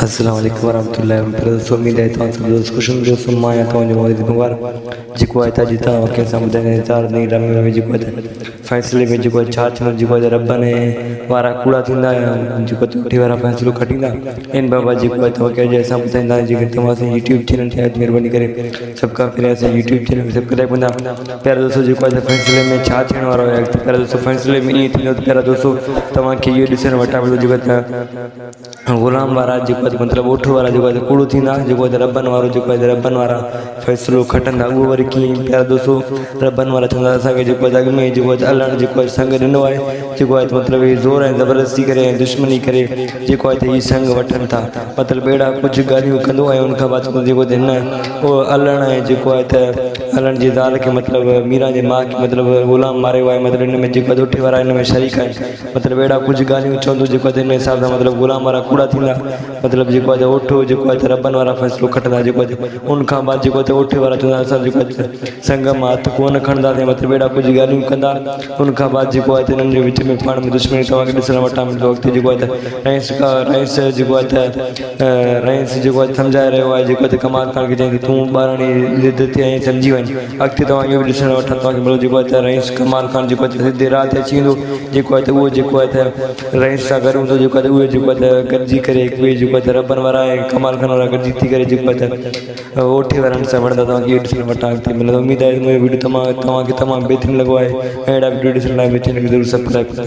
अस्सलाम वालेकुम वरहमतुल्लाहि वबरकातुहू। उम्मीद है तव्हां सभु दोस्त ख़ुशि हूंदो। मां आहियां तव्हांजो मोहित मुबारक जेको आहे अॼु तव्हांखे सां ॿुधाईंदा इंतज़ार नहीं रमे में जेको आहे फ़ैसिले में जेको छा थींदो जेको आहे रबनि वारा कूड़ा थींदा जेको उठी वारा फ़ैसिलो खटींदा इन बाबति जेको आहे तव्हांखे अॼु असां ॿुधाईंदा जेके तव्हां असांजी यूट्यूब चैनल थे महिरबानी करे सभु खां पहिरियों असांजी यूट्यूब चैनल खे सब्सक्राइब कंदा। प्यारा दोस्तों जेको आहे फ़ैसिले में छा थियण वारो आहे प्यारा दोस्तों फ़ैसिले में ईअं थींदो प्यारा दोस्तों तव्हांखे इहो ॾिसण वटां मिलंदो जेको ग़ुलाम वारा जेको मतिलबु ओठ वारा जेको कूड़ो थींदा जेको रबनि वारो जेको रबनि वारा फ़ैसिलो खटंदा उहो वरी कीअं प्यारा दोस्तों रबनि वारा चवंदा असांखे जेको अॻ में जेको अलॻि जेको संग ॾिनो आहे जेको आहे मतिलबु ज़ोर ऐं ज़बरदस्ती करे ऐं दुश्मनी करे जेको आहे हीअ संग वठनि था मतिलबु अहिड़ा कुझु ॻाल्हियूं कंदो ऐं उनखां बाद जेको हिन उहो अलण ऐं जेको आहे त अलण जी ज़ाल खे मतिलबु मीरा जे माउ खे मतिलबु ग़ुलाम मारियो आहे मतिलबु हिन में जेको ओठे वारा हिन में शरीक आहिनि मतिलबु अहिड़ा कुझु ॻाल्हियूं चवंदो जेको हिन हिसाब सां मतिलबु ग़ुलाम वारा कूड़ा थींदा मतिलबु जेको आहे ओठो जेको आहे रबनि वारा फ़ैसिलो खटंदा जेको आहे उनखां बाद जेको आहे ओठे वारा चवंदा असां जेको आहे संग मां हथु कोन खणंदासीं मतिलबु अहिड़ा कुझु ॻाल्हियूं कंदा उनखां बाद जेको आहे हिननि जे विच में पाण में दुश्मनी तव्हांखे ॾिसण वटां मिलंदो अॻिते जेको आहे रईस जेको आहे रईस जेको आहे सम्झाए रहियो आहे जेको आहे कमाल ख़ान खे चई तूं ॿारणी ज़िद ते ऐं सम्झी वञ अॻिते तव्हां इहो बि ॾिसण वठां तव्हांखे मिलंदो जेको आहे रईस कमाल ख़ान जेको आहे सिधे राह ते अची वेंदो जेको आहे उहो जेको आहे रईस सां गॾु हूंदो जेको आहे उहे जेको आहे गॾिजी करे हिकु ॿिए जेको आहे रबनि वारा ऐं कमाल ख़ान वारा गॾिजी थी करे जेको आहे ओठे वारनि सां वणंदा तव्हांखे इहो ॾिसण वटां अॻिते मिलंदो। उमेद आहे मुंहिंजो वीडियो तव्हांखे तमामु बहितरीनु लॻो आहे अहिड़ा वीडियो ॾिसण लाइ मुंहिंजे चैनल खे ज़रूरु सब्सक्राइब कयो।